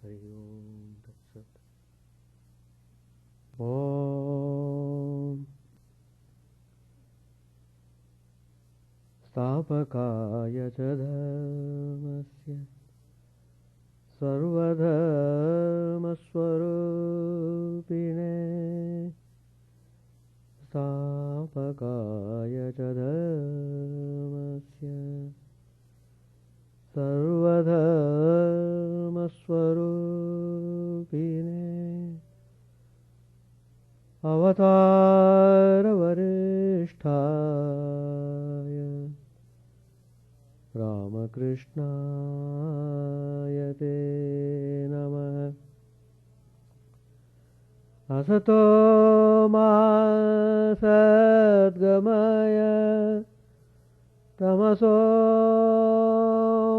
Hari Om Tat Sat. Om Stapakaya cha dharmasya sarvadharmaswarupine Stapakaya cha dharmasya sarvadharmaswarupine Avatara Varishtaya Ramakrishna Yate Namaha Asato Ma Sadgamaya Tamaso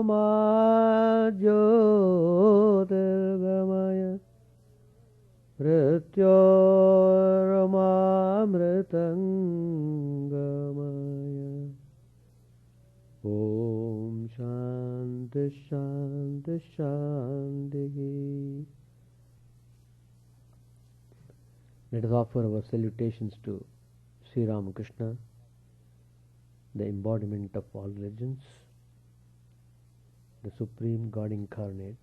Ma Jyotirgamaya Mrityormamritangamaya Om Shanti Shanti Shanti. Let us offer our salutations to Sri Ramakrishna, the embodiment of all religions, the Supreme God Incarnate,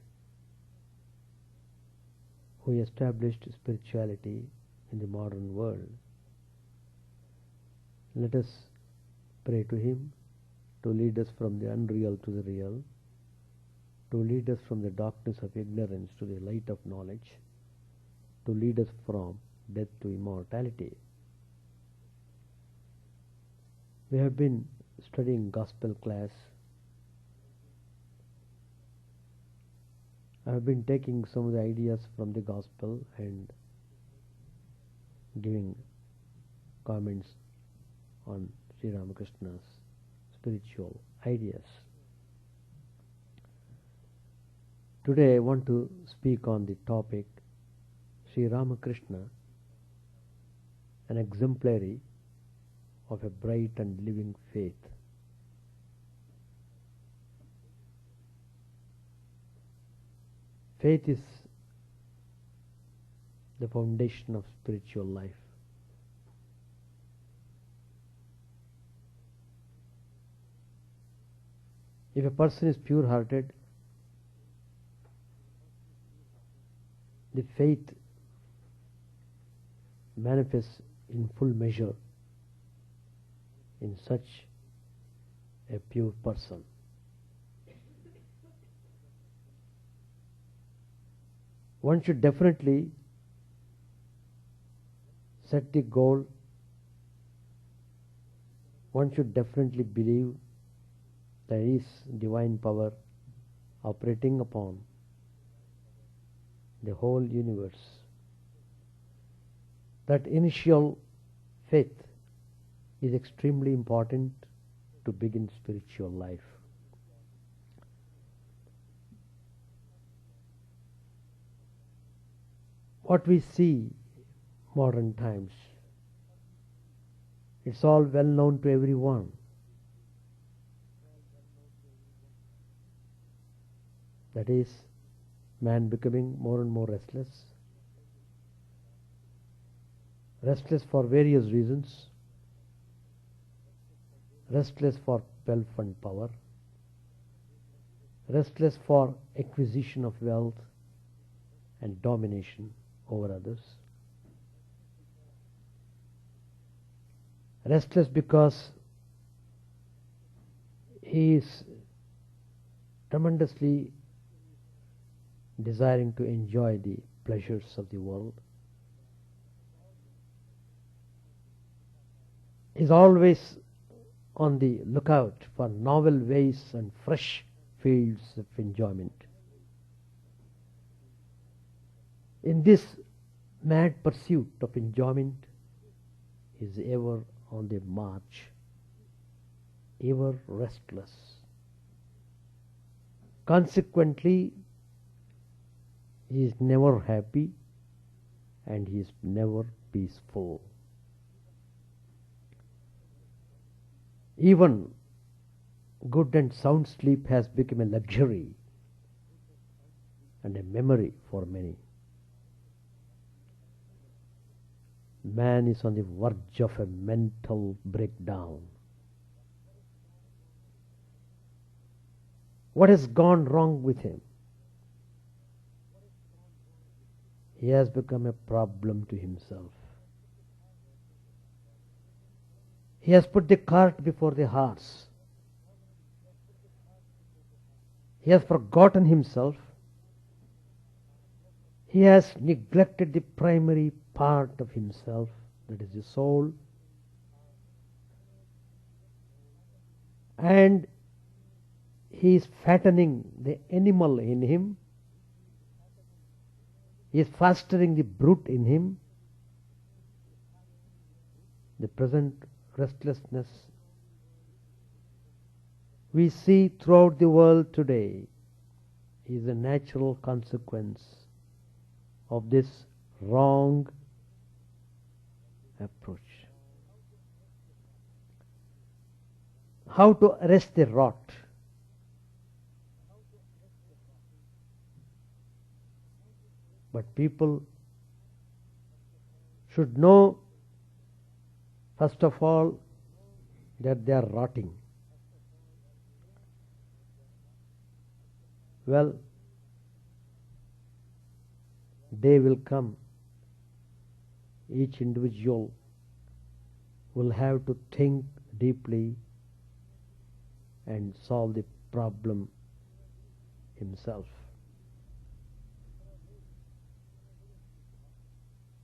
who established spirituality in the modern world. Let us pray to Him to lead us from the unreal to the real, to lead us from the darkness of ignorance to the light of knowledge, to lead us from death to immortality. We have been studying gospel class. I have been taking some of the ideas from the gospel and giving comments on Sri Ramakrishna's spiritual ideas. Today I want to speak on the topic Sri Ramakrishna, an exemplary of a bright and living faith. Faith is the foundation of spiritual life. If a person is pure-hearted, the faith manifests in full measure in such a pure person. One should definitely set the goal. One should definitely believe there is divine power operating upon the whole universe. That initial faith is extremely important to begin spiritual life. What we see modern times, it's all well known to everyone. That is, man becoming more and more restless. Restless for various reasons. Restless for wealth and power. Restless for acquisition of wealth and domination over others. Restless because he is tremendously desiring to enjoy the pleasures of the world. He is always on the lookout for novel ways and fresh fields of enjoyment. In this mad pursuit of enjoyment, he is ever on the march, ever restless. Consequently, he is never happy and he is never peaceful. Even good and sound sleep has become a luxury and a memory for many. Man is on the verge of a mental breakdown. What has gone wrong with him? He has become a problem to himself. He has put the cart before the horse. He has forgotten himself. He has neglected the primary part of himself, that is the soul. And he is fattening the animal in him. He is fostering the brute in him. The present restlessness we see throughout the world today is a natural consequence of this wrong approach. How to arrest the rot? But people should know, first of all, that they are rotting. Well, day will come, each individual will have to think deeply and solve the problem himself.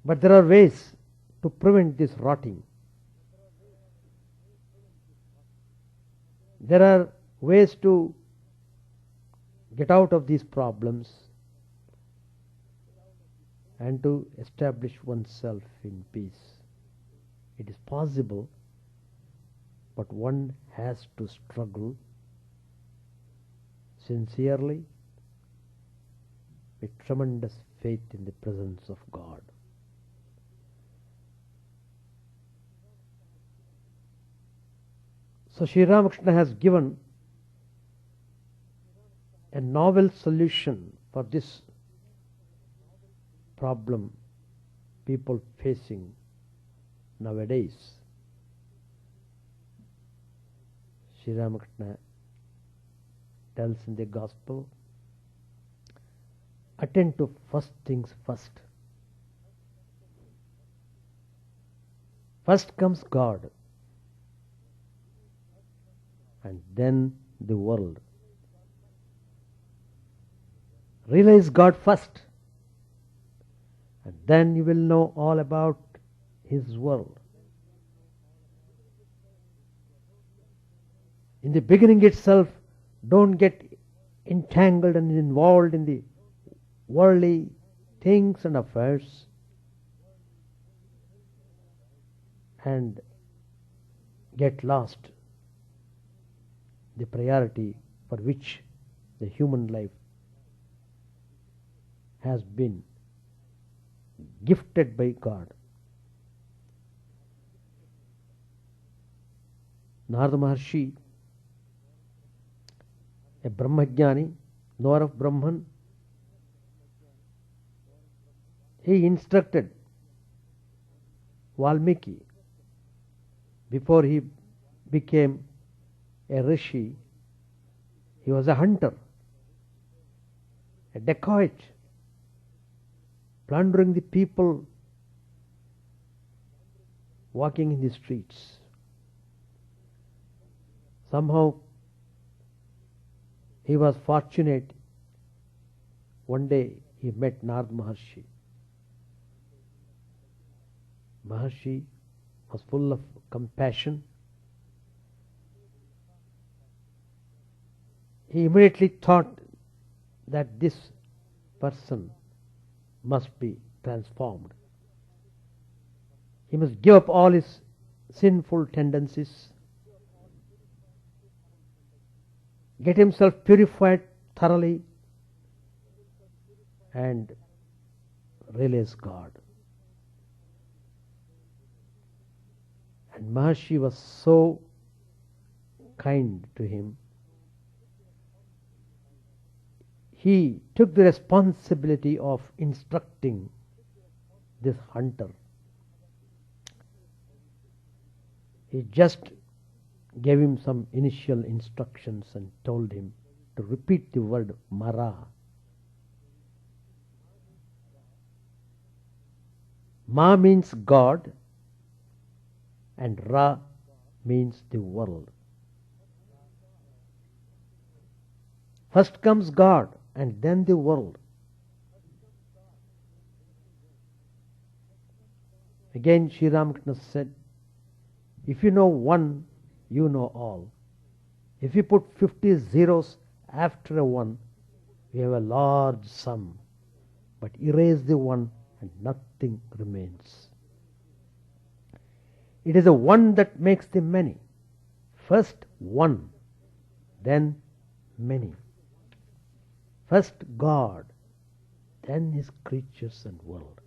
But there are ways to prevent this rotting. There are ways to get out of these problems and to establish oneself in peace. It is possible, but one has to struggle sincerely with tremendous faith in the presence of God. So Sri Ramakrishna has given a novel solution for this problem people facing nowadays. Sri Ramakrishna tells in the Gospel, attend to first things first. First comes God, and then the world. Realize God first, and then you will know all about His world. In the beginning itself, don't get entangled and involved in the worldly things and affairs, and get lost the priority for which the human life has been gifted by God. Narada Maharshi, a Brahmajnani, knower of Brahman, he instructed Valmiki before he became a rishi. He was a hunter, a dacoit, plundering the people walking in the streets. Somehow he was fortunate. One day he met Narada Maharshi. Maharshi was full of compassion. He immediately thought that this person must be transformed. He must give up all his sinful tendencies, get himself purified thoroughly, and realize God. And Maharshi was so kind to him. he took the responsibility of instructing this hunter. He just gave him some initial instructions and told him to repeat the word Mara. Ma means God and Ra means the world. First comes God and then the world. Again Sri Ramakrishna said, if you know one, you know all. If you put 50 zeros after a one, we have a large sum. But erase the one and nothing remains. It is the one that makes the many. First one, then many. First God, then his creatures and world.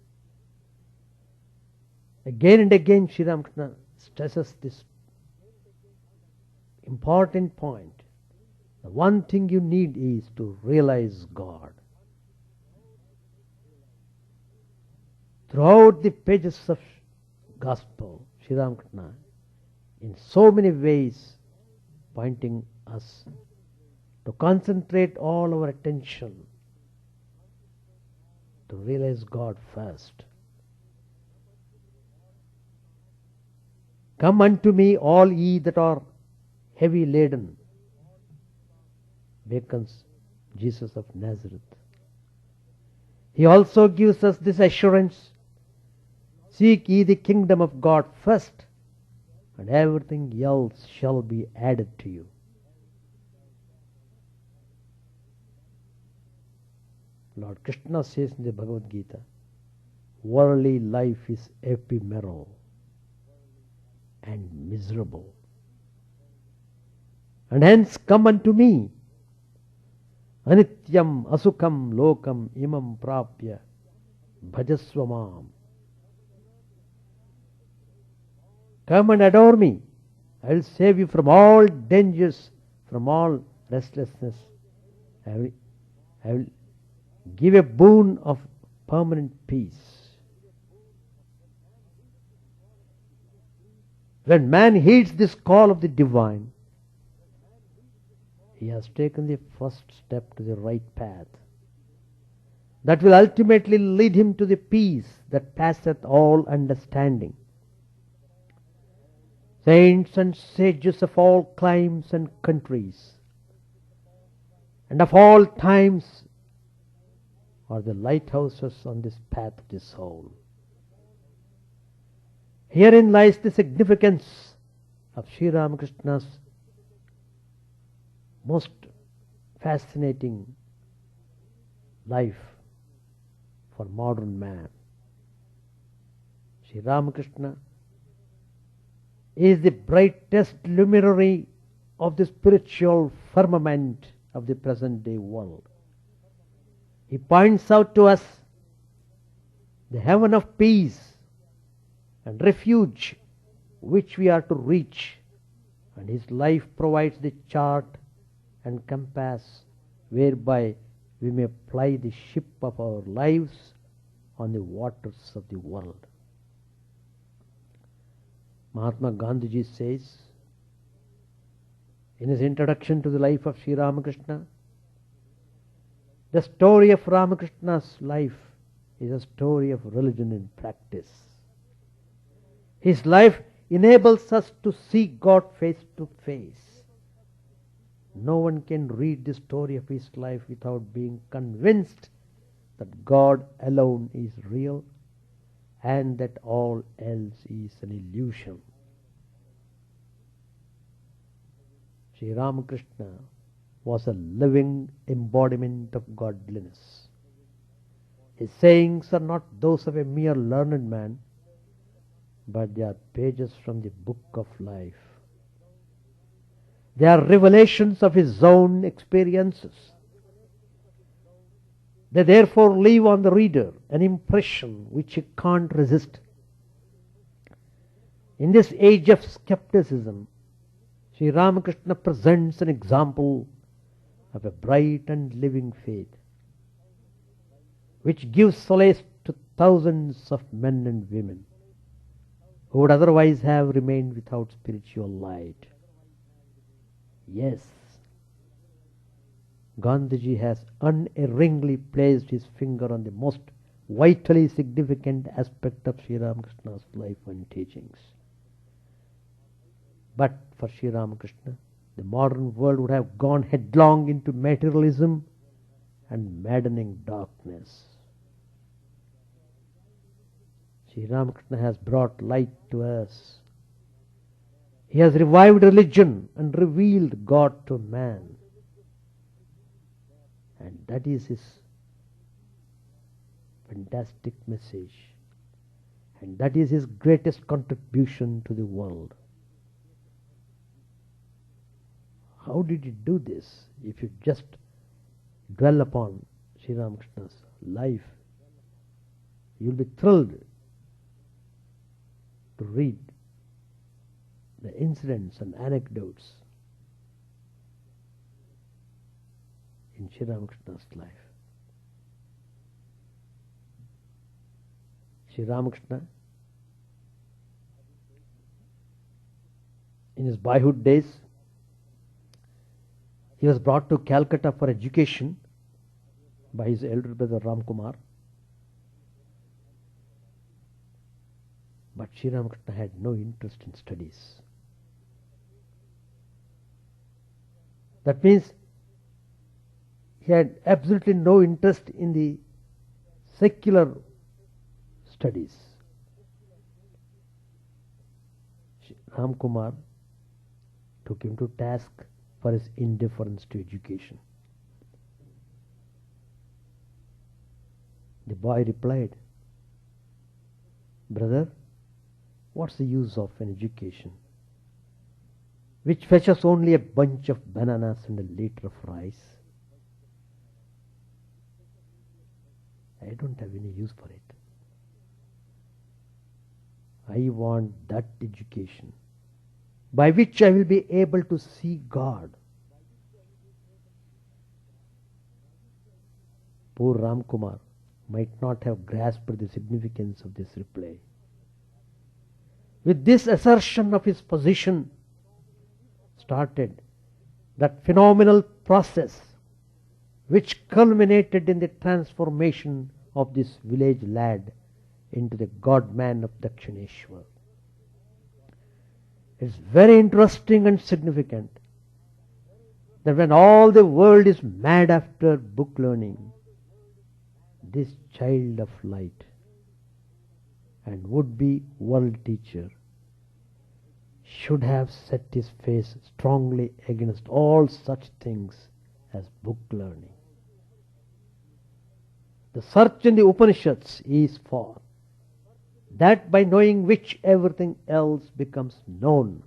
Again and again Sri Ramakrishna stresses this important point. The one thing you need is to realize God. Throughout the pages of Gospel, Sri Ramakrishna, in so many ways, pointing us to concentrate all our attention to realize God first. Come unto me, all ye that are heavy laden, beckons Jesus of Nazareth. He also gives us this assurance, seek ye the kingdom of God first, and everything else shall be added to you. Lord Krishna says in the Bhagavad Gita, worldly life is ephemeral and miserable. And hence come unto me. Anityam asukam lokam imam prapya bhajasvamam. Come and adore me. I will save you from all dangers, from all restlessness. I will give a boon of permanent peace. When man heeds this call of the divine, he has taken the first step to the right path. That will ultimately lead him to the peace that passeth all understanding. Saints and sages of all climes and countries, and of all times, are the lighthouses on this path of the soul. Herein lies the significance of Sri Ramakrishna's most fascinating life for modern man. Sri Ramakrishna is the brightest luminary of the spiritual firmament of the present day world. He points out to us the heaven of peace and refuge which we are to reach, and his life provides the chart and compass whereby we may ply the ship of our lives on the waters of the world. Mahatma Gandhiji says in his introduction to the life of Sri Ramakrishna, the story of Ramakrishna's life is a story of religion in practice. His life enables us to see God face to face. No one can read the story of his life without being convinced that God alone is real and that all else is an illusion. Sri Ramakrishna was a living embodiment of godliness. His sayings are not those of a mere learned man, but they are pages from the book of life. They are revelations of his own experiences. They therefore leave on the reader an impression which he can't resist. In this age of skepticism, Sri Ramakrishna presents an example of a bright and living faith. which gives solace to thousands of men and women who would otherwise have remained without spiritual light. Yes, Gandhiji has unerringly placed his finger on the most vitally significant aspect of Sri Ramakrishna's life and teachings. But for Sri Ramakrishna, the modern world would have gone headlong into materialism and maddening darkness. Sri Ramakrishna has brought light to us. He has revived religion and revealed God to man. And that is his fantastic message. And that is his greatest contribution to the world. How did he do this? If you just dwell upon Sri Ramakrishna's life, you'll be thrilled to read the incidents and anecdotes in Sri Ramakrishna's life. Sri Ramakrishna, in his boyhood days, he was brought to Calcutta for education by his elder brother Ramkumar. But Sri Ramakrishna had no interest in studies. That means he had absolutely no interest in the secular studies. Ramkumar took him to task for his indifference to education. The boy replied, "Brother, what's the use of an education which fetches only a bunch of bananas and a liter of rice? I don't have any use for it. I want that education by which I will be able to see God." Poor Ramkumar might not have grasped the significance of this reply. With this assertion of his position started that phenomenal process which culminated in the transformation of this village lad into the God-man of Dakshineshwar. It's very interesting and significant that when all the world is mad after book learning, this child of light and would-be world teacher should have set his face strongly against all such things as book learning. The search in the Upanishads is for that by knowing which everything else becomes known.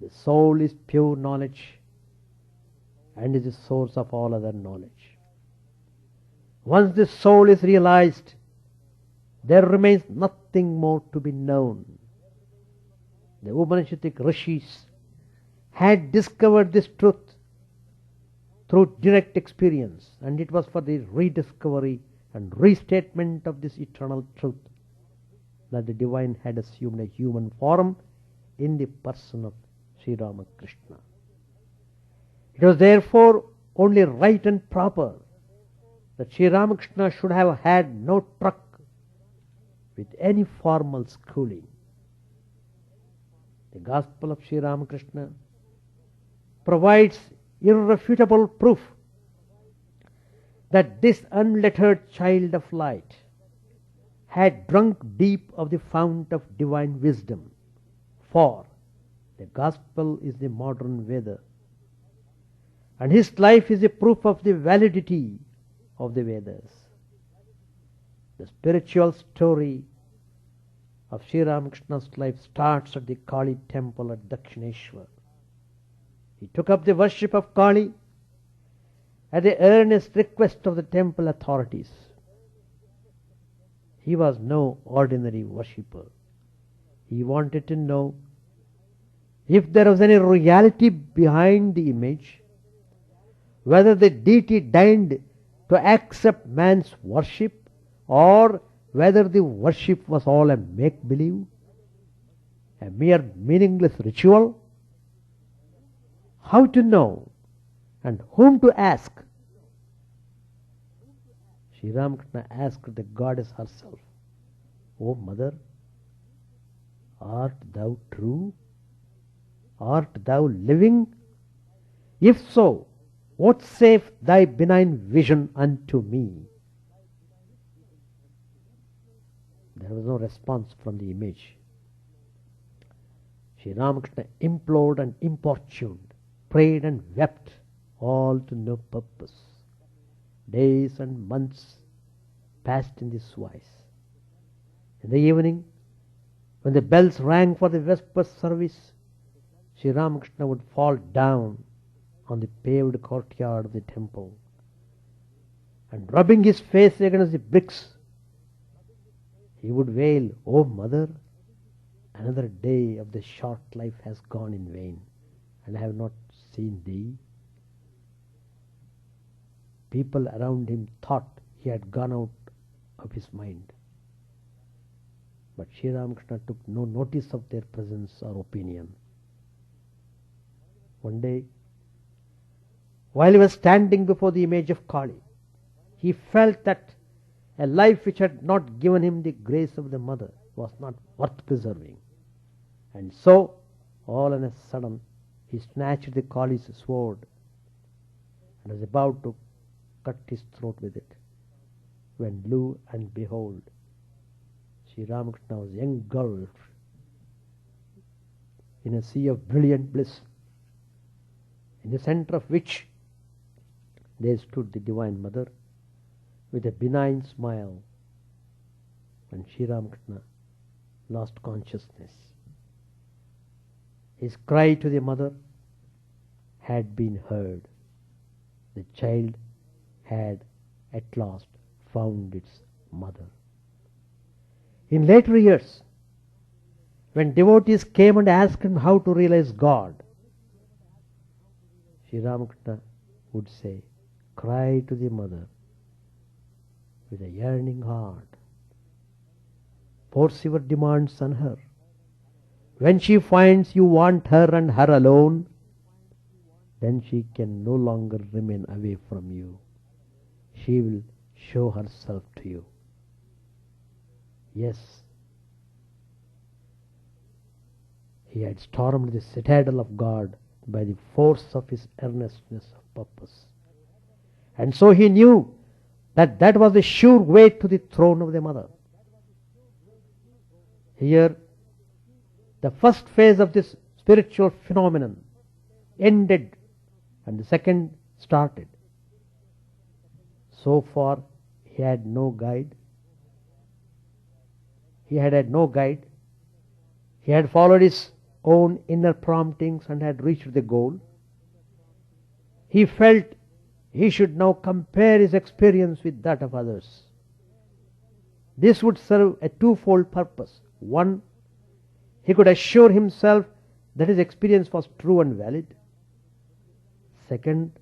The soul is pure knowledge and is the source of all other knowledge. Once the soul is realized, there remains nothing more to be known. The Upanishadic rishis had discovered this truth through direct experience, and it was for the rediscovery and restatement of this eternal truth that the divine had assumed a human form in the person of Sri Ramakrishna. It was therefore only right and proper that Sri Ramakrishna should have had no truck with any formal schooling. The Gospel of Sri Ramakrishna provides irrefutable proof that this unlettered child of light had drunk deep of the fount of divine wisdom, for the Gospel is the modern Veda, and his life is a proof of the validity of the Vedas. The spiritual story of Sri Ramakrishna's life starts at the Kali temple at Dakshineshwar. He took up the worship of Kali at the earnest request of the temple authorities. He was no ordinary worshipper. He wanted to know if there was any reality behind the image, whether the deity deigned to accept man's worship, or whether the worship was all a make-believe, a mere meaningless ritual. How to know and whom to ask? Sri Ramakrishna asked the goddess herself, O Mother, art thou true? Art thou living? If so, vouchsafe thy benign vision unto me. There was no response from the image. Sri Ramakrishna implored and importuned, prayed and wept, all to no purpose. Days and months passed in this wise. In the evening, when the bells rang for the Vesper service, Sri Ramakrishna would fall down on the paved courtyard of the temple, and rubbing his face against the bricks, he would wail, O Mother, another day of the short life has gone in vain, and I have not seen thee. People around him thought he had gone out of his mind. But Sri Ramakrishna took no notice of their presence or opinion. One day, while he was standing before the image of Kali, he felt that a life which had not given him the grace of the mother was not worth preserving. And so, all on a sudden, he snatched the Kali's sword and was about to cut his throat with it, when lo and behold, Sri Ramakrishna was engulfed in a sea of brilliant bliss, in the center of which there stood the Divine Mother with a benign smile, and Sri Ramakrishna lost consciousness. His cry to the mother had been heard. The child had at last found its mother. In later years, when devotees came and asked him how to realize God, Sri Ramakrishna would say, cry to the mother with a yearning heart. Force your demands on her. When she finds you want her and her alone, then she can no longer remain away from you. She will show herself to you. Yes, he had stormed the citadel of God by the force of his earnestness of purpose. And so he knew that that was the sure way to the throne of the mother. Here, the first phase of this spiritual phenomenon ended and the second started. So far, he had no guide. He had had no guide. He had followed his own inner promptings and had reached the goal. He felt he should now compare his experience with that of others. This would serve a twofold purpose. One, he could assure himself that his experience was true and valid. Second,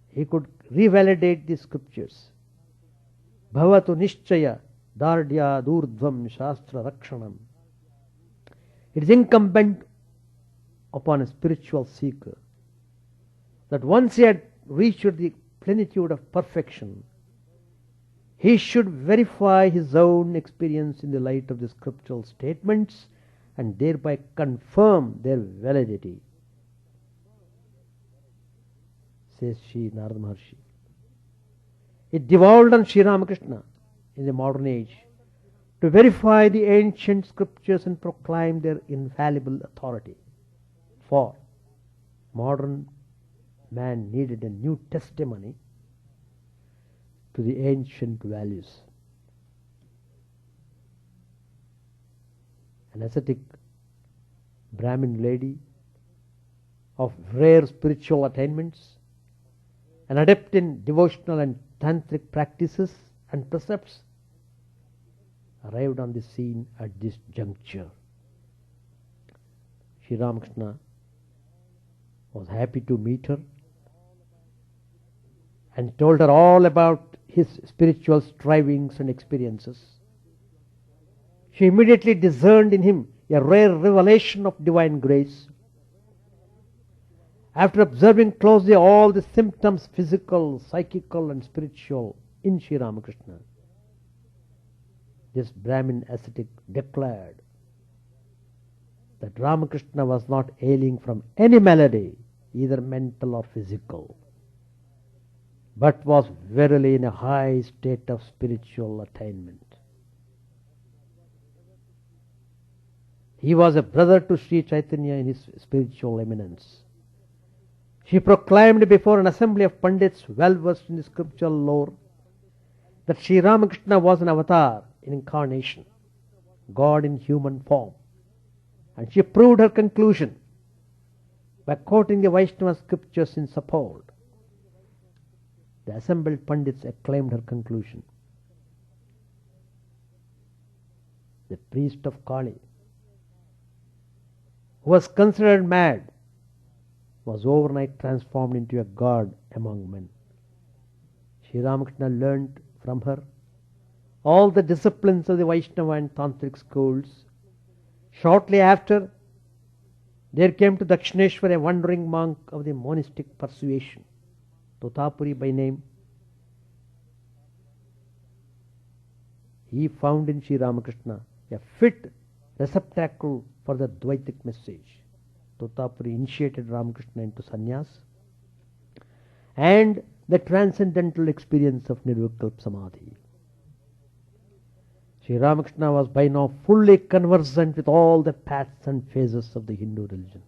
he could revalidate the scriptures. Bhavatu nishchaya dardya durdvam shastra rakshanam. It is incumbent upon a spiritual seeker that once he had reached the plenitude of perfection, he should verify his own experience in the light of the scriptural statements and thereby confirm their validity, says Sri Narada Maharshi. It devolved on Sri Ramakrishna in the modern age to verify the ancient scriptures and proclaim their infallible authority. For modern man needed a new testimony to the ancient values. An ascetic Brahmin lady of rare spiritual attainments, an adept in devotional and tantric practices and precepts, arrived on the scene at this juncture. Sri Ramakrishna was happy to meet her and told her all about his spiritual strivings and experiences. She immediately discerned in him a rare revelation of divine grace. After observing closely all the symptoms, physical, psychical and spiritual, in Sri Ramakrishna, this Brahmin ascetic declared that Ramakrishna was not ailing from any malady, either mental or physical, but was verily in a high state of spiritual attainment. He was a brother to Sri Chaitanya in his spiritual eminence. She proclaimed before an assembly of Pandits well versed in the scriptural lore that Sri Ramakrishna was an avatar in incarnation, God in human form. And she proved her conclusion by quoting the Vaishnava scriptures in support. The assembled Pandits acclaimed her conclusion. The priest of Kali, who was considered mad, was overnight transformed into a god among men. Sri Ramakrishna learnt from her all the disciplines of the Vaishnava and Tantric schools. Shortly after, there came to Dakshineshwar a wandering monk of the monastic persuasion, Totapuri by name. He found in Sri Ramakrishna a fit receptacle for the Dvaitic message. Totapuri initiated Ramakrishna into sannyas and the transcendental experience of Nirvikalpa Samadhi. Sri Ramakrishna was by now fully conversant with all the paths and phases of the Hindu religion.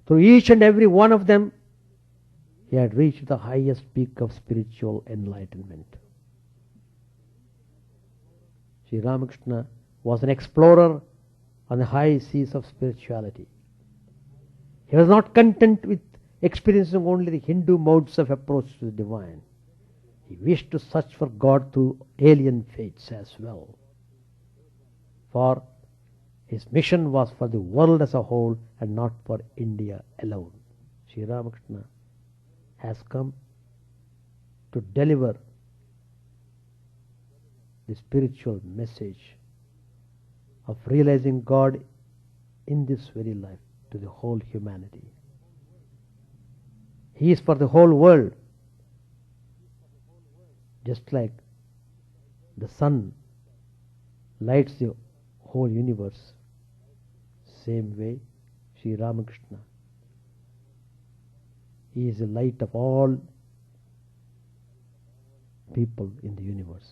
Through each and every one of them, he had reached the highest peak of spiritual enlightenment. Sri Ramakrishna was an explorer on the high seas of spirituality. He was not content with experiencing only the Hindu modes of approach to the divine. He wished to search for God through alien faiths as well. For his mission was for the world as a whole and not for India alone. Sri Ramakrishna has come to deliver the spiritual message of realizing God in this very life to the whole humanity. He is for the whole world. Just like the sun lights the whole universe, same way Sri Ramakrishna, he is the light of all people in the universe.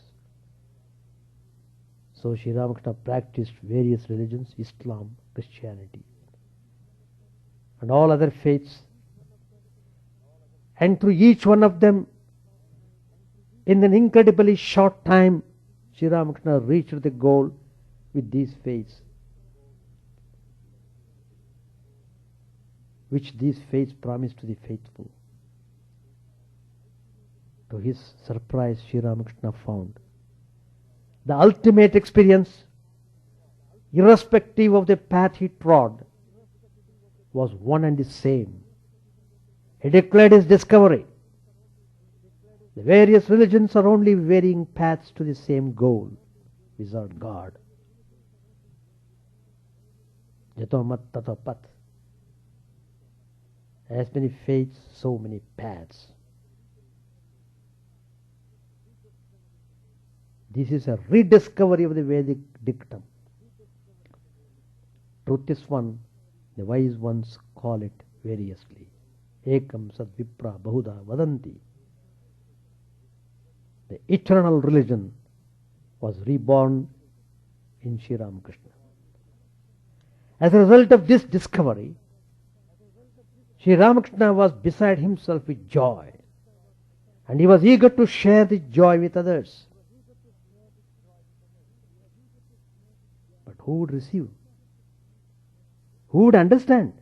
So Sri Ramakrishna practiced various religions, Islam, Christianity, and all other faiths. And through each one of them, in an incredibly short time, Sri Ramakrishna reached the goal with these faiths, which these faiths promised to the faithful. To his surprise, Sri Ramakrishna found the ultimate experience, irrespective of the path he trod, was one and the same. He declared his discovery. The various religions are only varying paths to the same goal, viz. God. Jato mat tato pat. As many faiths, so many paths. This is a rediscovery of the Vedic dictum. Truth is one, the wise ones call it variously. Ekam sad vipra bahuda vadanti. The eternal religion was reborn in Sri Ramakrishna. As a result of this discovery, Sri Ramakrishna was beside himself with joy, and he was eager to share the joy with others. But who would receive? Who would understand?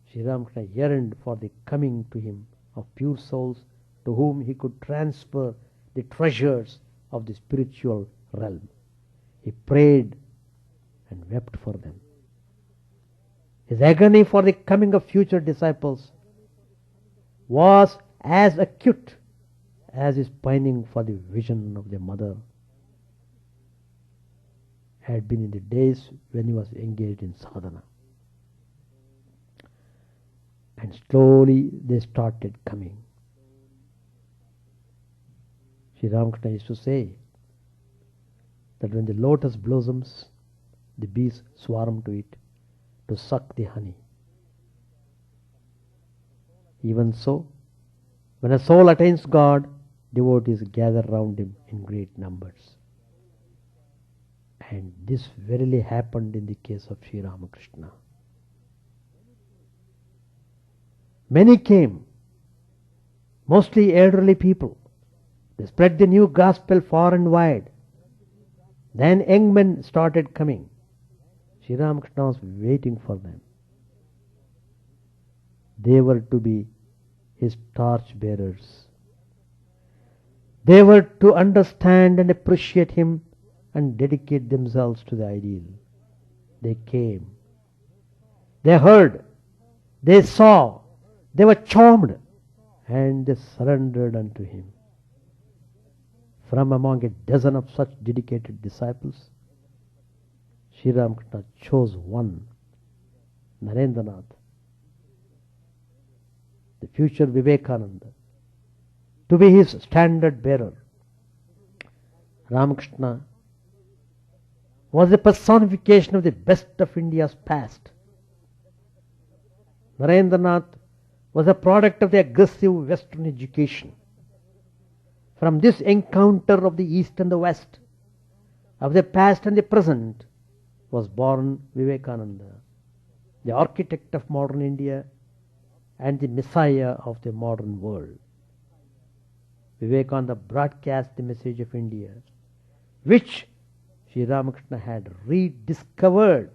Sri Ramakrishna yearned for the coming to him of pure souls to whom he could transfer the treasures of the spiritual realm. He prayed and wept for them. His agony for the coming of future disciples was as acute as his pining for the vision of the mother had been in the days when he was engaged in sadhana. And slowly they started coming. Sri Ramakrishna used to say that when the lotus blossoms, the bees swarm to it to suck the honey. Even so, when a soul attains God, devotees gather round him in great numbers. And this verily happened in the case of Sri Ramakrishna. Many came, mostly elderly people. They spread the new gospel far and wide. Then young men started coming. Sri Ramakrishna was waiting for them. They were to be his torch bearers. They were to understand and appreciate him and dedicate themselves to the ideal. They came. They heard. They saw. They were charmed. And they surrendered unto him. From among a dozen of such dedicated disciples, Sri Ramakrishna chose one, Narendranath, the future Vivekananda, to be his standard bearer. Ramakrishna was the personification of the best of India's past. Narendranath was a product of the aggressive Western education. From this encounter of the East and the West, of the past and the present, was born Vivekananda, the architect of modern India and the Messiah of the modern world. Vivekananda broadcast the message of India, which Sri Ramakrishna had rediscovered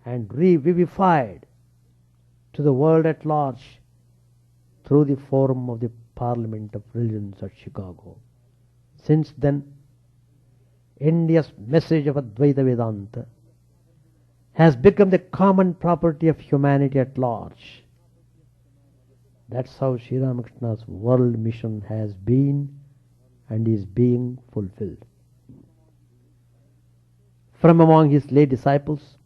and revivified to the world at large through the forum of the Parliament of Religions at Chicago. Since then, India's message of Advaita Vedanta has become the common property of humanity at large. That's how Sri Ramakrishna's world mission has been and is being fulfilled. From among his lay disciples,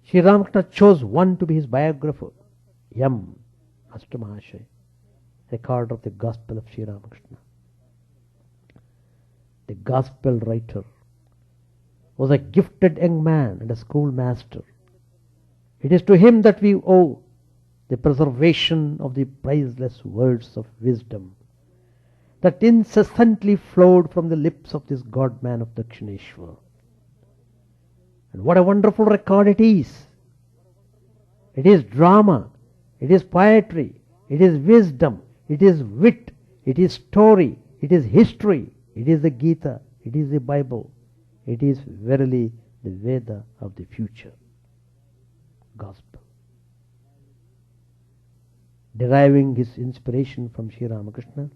Sri Ramakrishna chose one to be his biographer, Yam Astamahashay, recorder of the Gospel of Sri Ramakrishna. The Gospel writer was a gifted young man and a schoolmaster. It is to him that we owe the preservation of the priceless words of wisdom that incessantly flowed from the lips of this God-man of Dakshineshwar. And what a wonderful record it is! It is drama, it is poetry, it is wisdom, it is wit, it is story, it is history, it is the Gita, it is the Bible, it is verily the Veda of the future. Gospel. Deriving his inspiration from Sri Ramakrishna,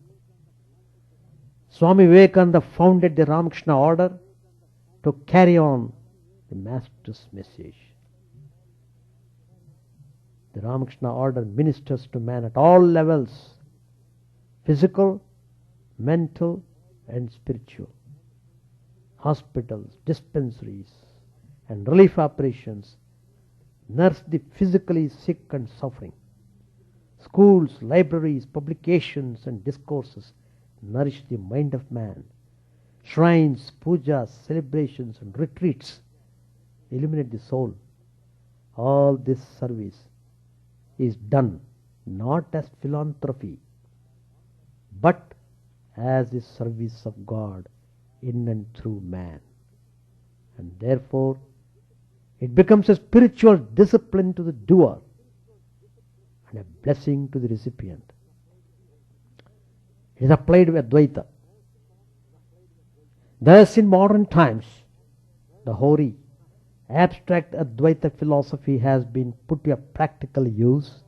Swami Vivekananda founded the Ramakrishna order to carry on the Master's message. The Ramakrishna order ministers to man at all levels, physical, mental and spiritual. Hospitals, dispensaries and relief operations nurse the physically sick and suffering. Schools, libraries, publications and discourses nourish the mind of man. Shrines, pujas, celebrations and retreats illuminate the soul. All this service is done not as philanthropy, but as the service of God in and through man. And therefore, it becomes a spiritual discipline to the doer and a blessing to the recipient. It is applied with Advaita. Thus, in modern times, the hoary, abstract Advaita philosophy has been put to a practical use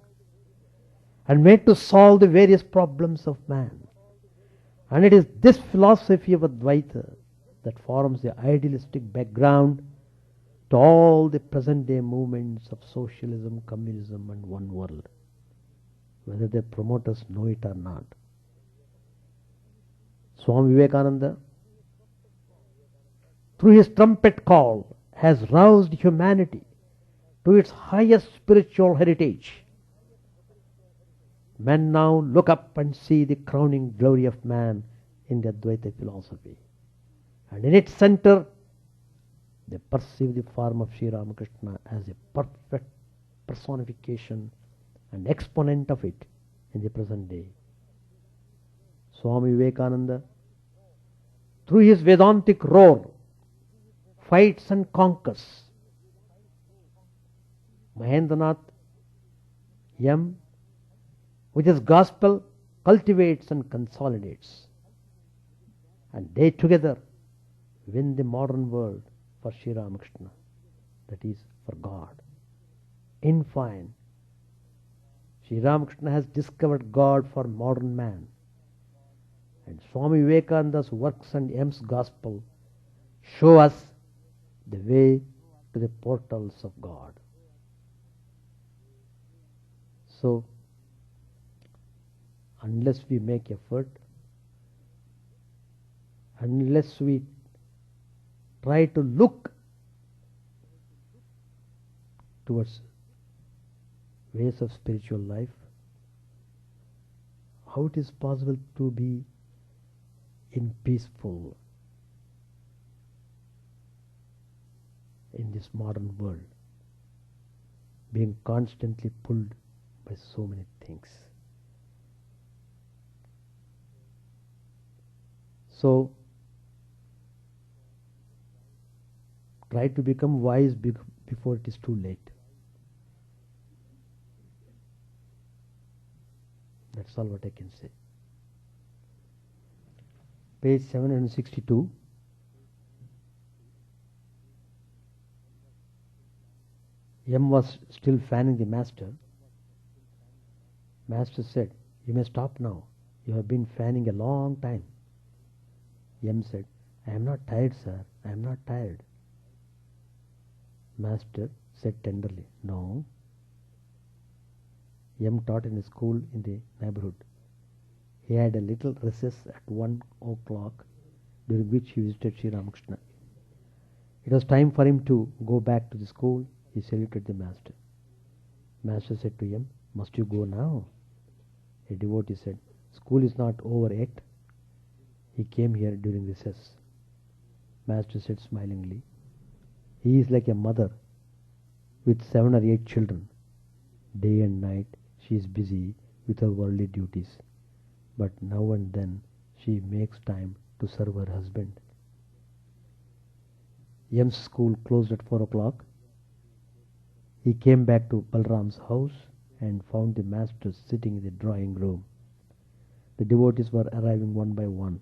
and made to solve the various problems of man. And it is this philosophy of Advaita that forms the idealistic background to all the present day movements of socialism, communism and one world. whether their promoters know it or not. Swami Vivekananda, through his trumpet call, has roused humanity to its highest spiritual heritage. Men now look up and see the crowning glory of man in the Advaita philosophy. And in its center, they perceive the form of Sri Ramakrishna as a perfect personification and exponent of it in the present day. Swami Vivekananda, through his Vedantic roar, fights and conquers. Mahendranath M, with his gospel, cultivates and consolidates. And they together win the modern world for Sri Ramakrishna, that is, for God. In fine, Sri Ramakrishna has discovered God for modern man. And Swami Vivekananda's works and M's gospel show us the way to the portals of God. So, unless we make effort, unless we try to look towards ways of spiritual life, how it is possible to be in peaceful in this modern world, being constantly pulled by so many things. So, try to become wise before it is too late. That's all what I can say. Page 762. M was still fanning the master. Master said, "You may stop now. You have been fanning a long time." M said, "I am not tired, sir. I am not tired." Master said tenderly, "No." M taught in a school in the neighborhood. He had a little recess at 1 o'clock, during which he visited Sri Ramakrishna. It was time for him to go back to the school. He saluted the master. Master said to him, "Must you go now?" A devotee said, "School is not over yet. He came here during recess." Master said smilingly, "He is like a mother with 7 or 8 children. Day and night she is busy with her worldly duties, but now and then she makes time to serve her husband." M's school closed at 4 o'clock. He came back to Balram's house and found the master sitting in the drawing room. The devotees were arriving one by one.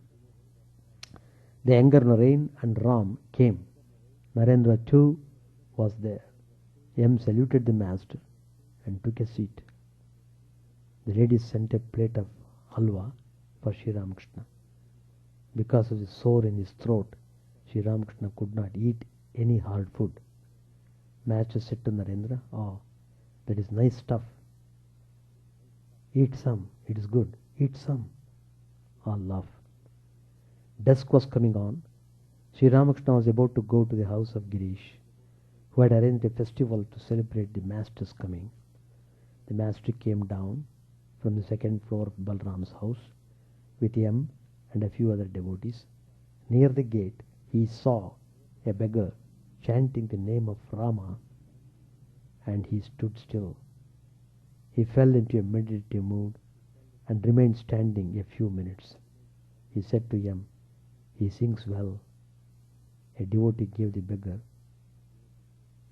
The younger Narain and Ram came. Narendra too was there. M saluted the master and took a seat. The ladies sent a plate of halwa for Sri Ramakrishna. Because of the sore in his throat, Sri Ramakrishna could not eat any hard food. Master said to Narendra, "Oh, that is nice stuff. Eat some, it is good. Eat some." All laughed. Dusk was coming on. Sri Ramakrishna was about to go to the house of Girish, who had arranged a festival to celebrate the master's coming. The master came down from the second floor of Balram's house with M and a few other devotees. Near the gate, he saw a beggar chanting the name of Rama, and he stood still. He fell into a meditative mood and remained standing a few minutes. He said to M, "He sings well." A devotee gave the beggar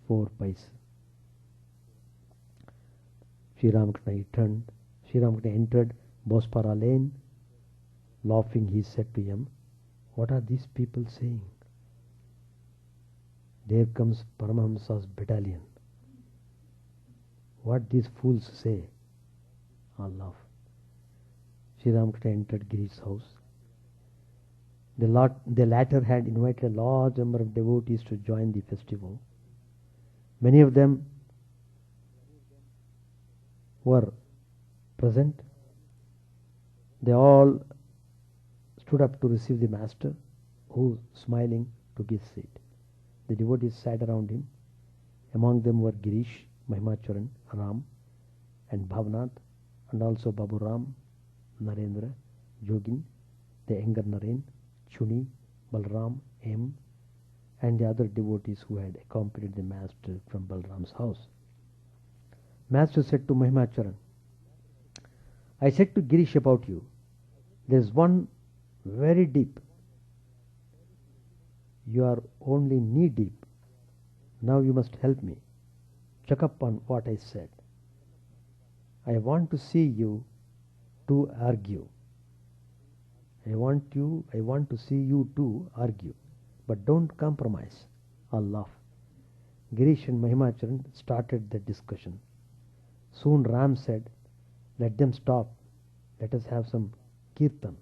4 paise. Sri Ramakrishna entered Bospara Lane. Laughing, he said to M, "What are these people saying?" "There comes Paramahamsa's battalion." "What these fools say?" All laugh. Sri Ramakrishna entered Girish's house. The latter had invited a large number of devotees to join the festival. Many of them were present. They all stood up to receive the master, who, smiling, took his seat. The devotees sat around him. Among them were Girish, Mahimacharan, Ram, and Bhavanath, and also Babu Ram, Narendra, Jogin, the younger Naren, Chuni, Balram, M, and the other devotees who had accompanied the master from Balram's house. Master said to Mahimacharan, I said to Girish about you, there is one very deep. You are only knee deep. Now you must help me. Check up on what I said. I want to see you two argue. I want to see you two argue. But don't compromise or laugh. Girish and Mahimacharan started the discussion. Soon Ram said, let them stop. Let us have some kirtan.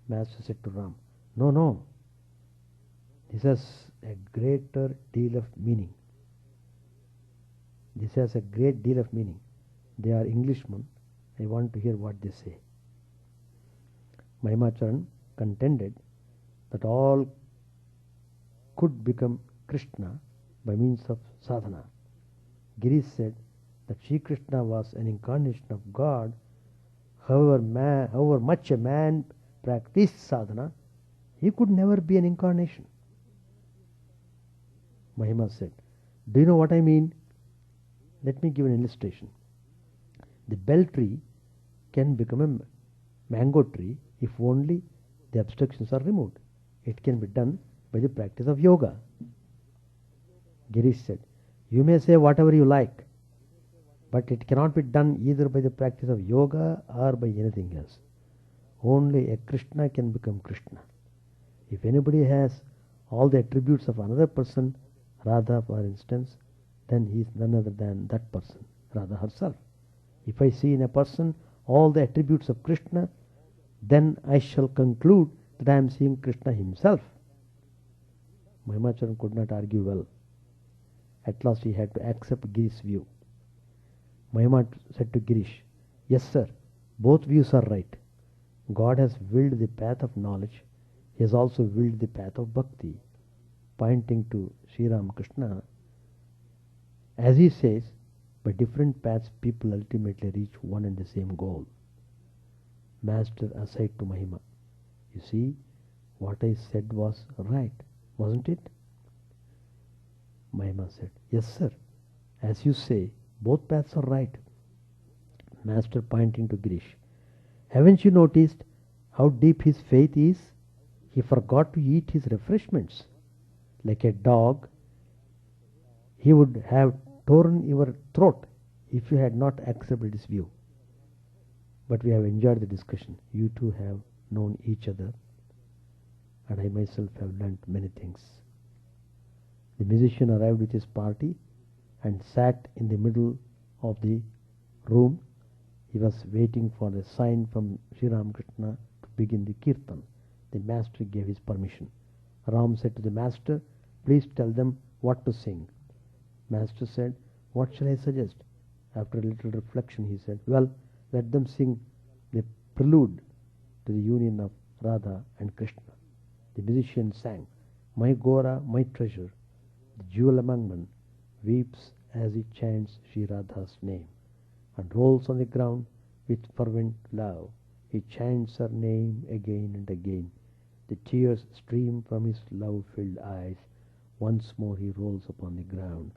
Master said to Ram, no. This has a greater deal of meaning. This has a great deal of meaning. They are Englishmen. I want to hear what they say. Mahimacharan contended that all could become Krishna by means of sadhana. Girish said that Sri Krishna was an incarnation of God. However much a man practiced sadhana, he could never be an incarnation. Mahima said, do you know what I mean? Let me give an illustration. The bell tree can become a mango tree if only the obstructions are removed. It can be done by the practice of yoga. Girish said, you may say whatever you like, but it cannot be done either by the practice of yoga or by anything else. Only a Krishna can become Krishna. If anybody has all the attributes of another person, Radha for instance, then he is none other than that person, Radha herself. If I see in a person all the attributes of Krishna, then I shall conclude that I am seeing Krishna himself. Mahimacharan could not argue well. At last he had to accept Girish's view. Mahima said to Girish, yes sir, both views are right. God has willed the path of knowledge. He has also willed the path of bhakti. Pointing to Sri Ramakrishna, as he says, by different paths people ultimately reach one and the same goal. Master aside to Mahima, you see, what I said was right, wasn't it? Mahima said, yes sir, as you say, both paths are right. Master pointing to Girish, haven't you noticed how deep his faith is? He forgot to eat his refreshments. Like a dog, he would have torn your throat if you had not accepted his view. But we have enjoyed the discussion. You two have known each other, and I myself have learnt many things. The musician arrived with his party and sat in the middle of the room. He was waiting for a sign from Sri Ramakrishna to begin the kirtan. The master gave his permission. Ram said to the master, please tell them what to sing. Master said, what shall I suggest? After a little reflection he said, well, let them sing the prelude to the union of Radha and Krishna. The musician sang, my Gora, my treasure, the jewel among men, weeps as he chants Sri Radha's name, and rolls on the ground with fervent love. He chants her name again and again. The tears stream from his love-filled eyes. Once more he rolls upon the ground.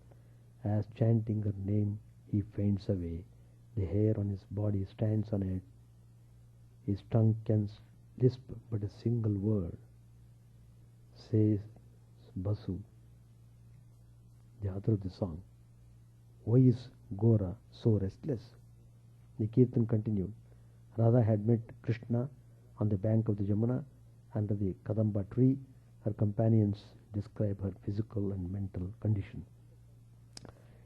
As chanting her name, he faints away. The hair on his body stands on end. His tongue can lisp but a single word. Says Basu, the author of the song. Why is Gora so restless? The kirtan continued. Radha had met Krishna on the bank of the Jamuna under the Kadamba tree. Her companions describe her physical and mental condition.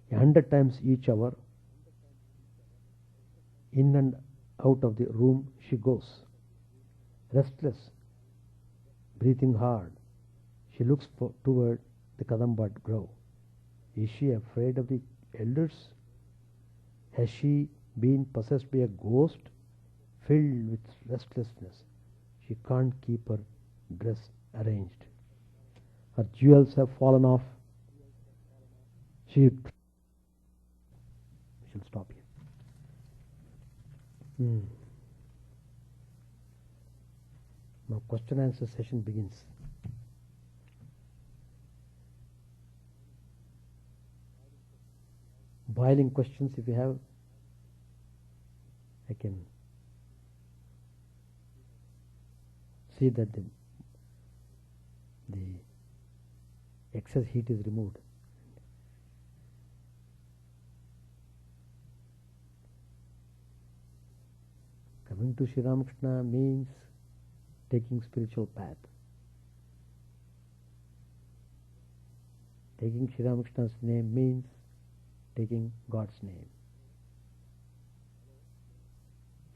100 times each hour, in and out of the room she goes, restless, breathing hard. She looks toward the Kadamba grove. Is she afraid of the elders? Has she being possessed by a ghost, filled with restlessness. She can't keep her dress arranged. Her jewels have fallen off. We shall stop here. Now question answer session begins. Boiling questions if you have, I can see that the excess heat is removed. Coming to Sri Ramakrishna means taking spiritual path. Taking Sri Ramakrishna's name means taking God's name.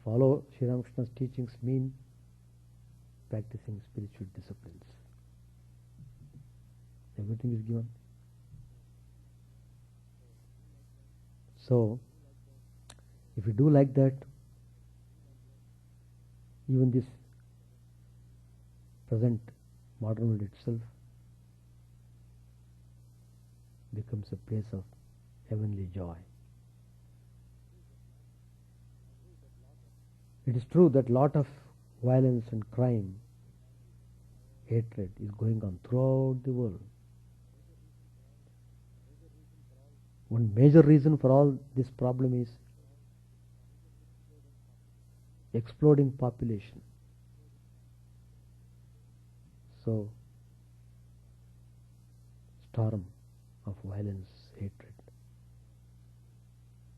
Follow Sri Ramakrishna's teachings mean practicing spiritual disciplines. Everything is given. So, if you do like that, even this present modern world itself becomes a place of heavenly joy. It is true that lot of violence and crime, hatred is going on throughout the world. One major reason for all this problem is exploding population. So, storm of violence, hatred.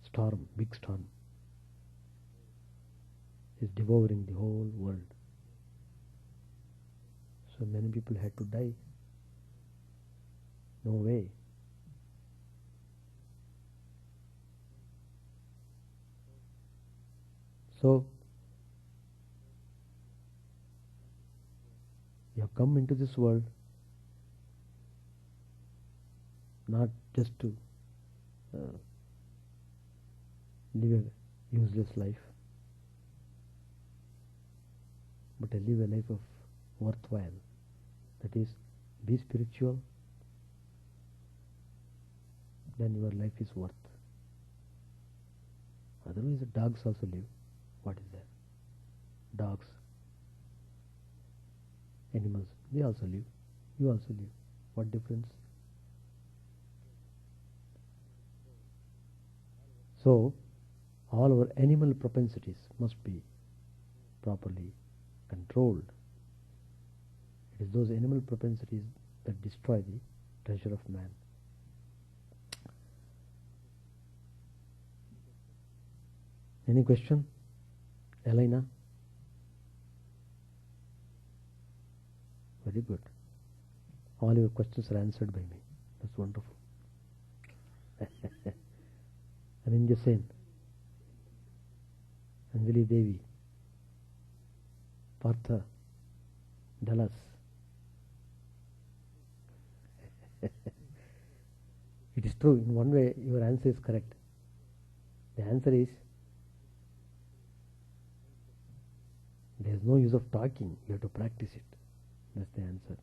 Storm, big storm, is devouring the whole world. So many people had to die. No way. So, you have come into this world not just to live a useless life, but to live a life of worthwhile. That is, be spiritual, then your life is worth. Otherwise, the dogs also live. What is that? Dogs, animals, they also live. You also live. What difference? So, all our animal propensities must be properly controlled. It is those animal propensities that destroy the treasure of man. Any question? Elena? Very good. All your questions are answered by me. That's wonderful. Aninja Sen, Anjali Devi, Partha, Dallas. It is true, in one way your answer is correct. The answer is, there is no use of talking, you have to practice it. That's the answer.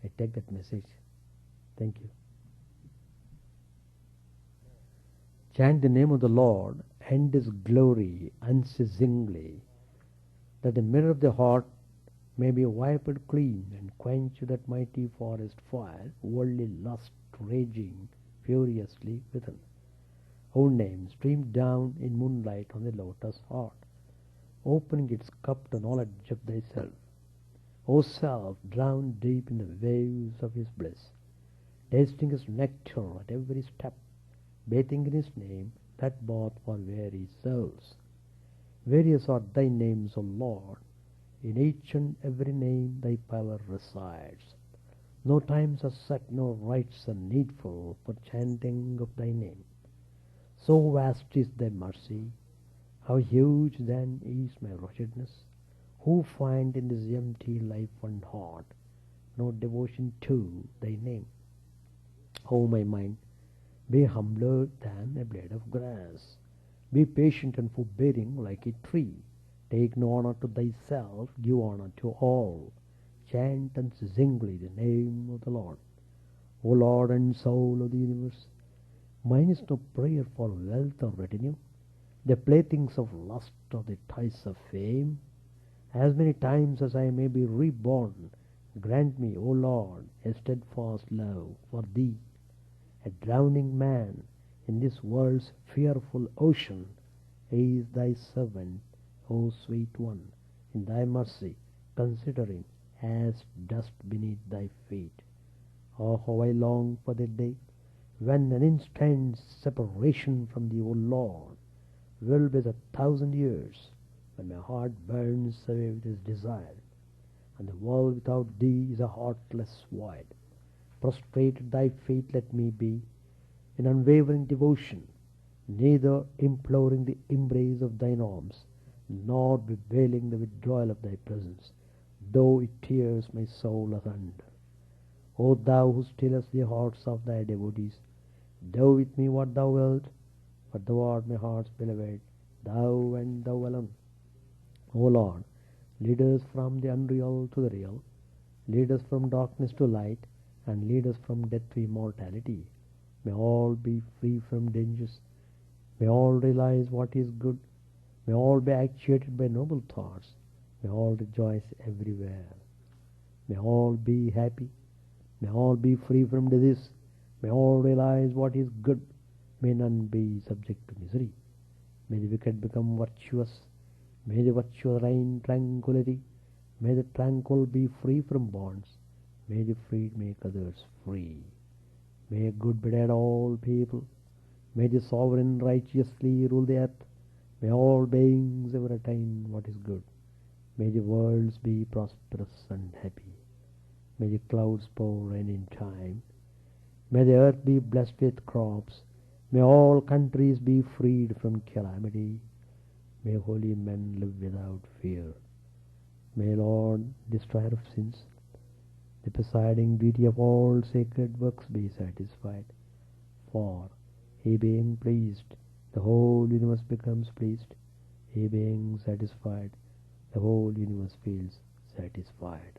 I take that message. Thank you. Chant the name of the Lord and His glory unceasingly, that the mirror of the heart may be wiped clean and quench that mighty forest fire, worldly lust raging furiously within. Our name streamed down in moonlight on the lotus heart, opening its cup to knowledge of thyself. O self, drowned deep in the waves of His bliss, tasting His nectar at every step, bathing in His name, that bath for weary souls. Various are thy names, O Lord. In each and every name thy power resides. No times are set, no rites are needful for chanting of thy name. So vast is thy mercy, how huge then is my wretchedness, who find in this empty life and heart no devotion to thy name. O my mind, be humbler than a blade of grass, Be patient and forbearing like a tree. Take no honor to thyself, give honor to all. Chant unceasingly the name of the Lord. O Lord and soul of the universe, mine is no prayer for wealth or retinue, the playthings of lust or the toys of fame. As many times as I may be reborn, grant me, O Lord, a steadfast love for Thee. A drowning man in this world's fearful ocean is Thy servant, O sweet one. In Thy mercy, consider him as dust beneath Thy feet. Oh, how I long for the day when an instant's separation from Thee, O Lord, will be 1,000 years, when my heart burns away with its desire, and the world without Thee is a heartless void. Prostrate at Thy feet let me be, in unwavering devotion, neither imploring the embrace of Thine arms, nor bewailing the withdrawal of Thy presence, though it tears my soul asunder. O Thou who stillest the hearts of Thy devotees, do with me what Thou wilt, for Thou art my heart's beloved, Thou and Thou alone. O Lord, lead us from the unreal to the real, lead us from darkness to light, and lead us from death to immortality. May all be free from dangers, may all realize what is good, may all be actuated by noble thoughts, may all rejoice everywhere, may all be happy, may all be free from disease, may all realize what is good, may none be subject to misery. May the wicked become virtuous, may the virtuous reign tranquility, may the tranquil be free from bonds, may the freed make others free. May good betide all people, may the sovereign righteously rule the earth, may all beings ever attain what is good, may the worlds be prosperous and happy, may the clouds pour rain in time, may the earth be blessed with crops, may all countries be freed from calamity, may holy men live without fear. May Lord, destroyer of sins, the presiding deity of all sacred works, be satisfied. For He being pleased, the whole universe becomes pleased. He being satisfied, the whole universe feels satisfied.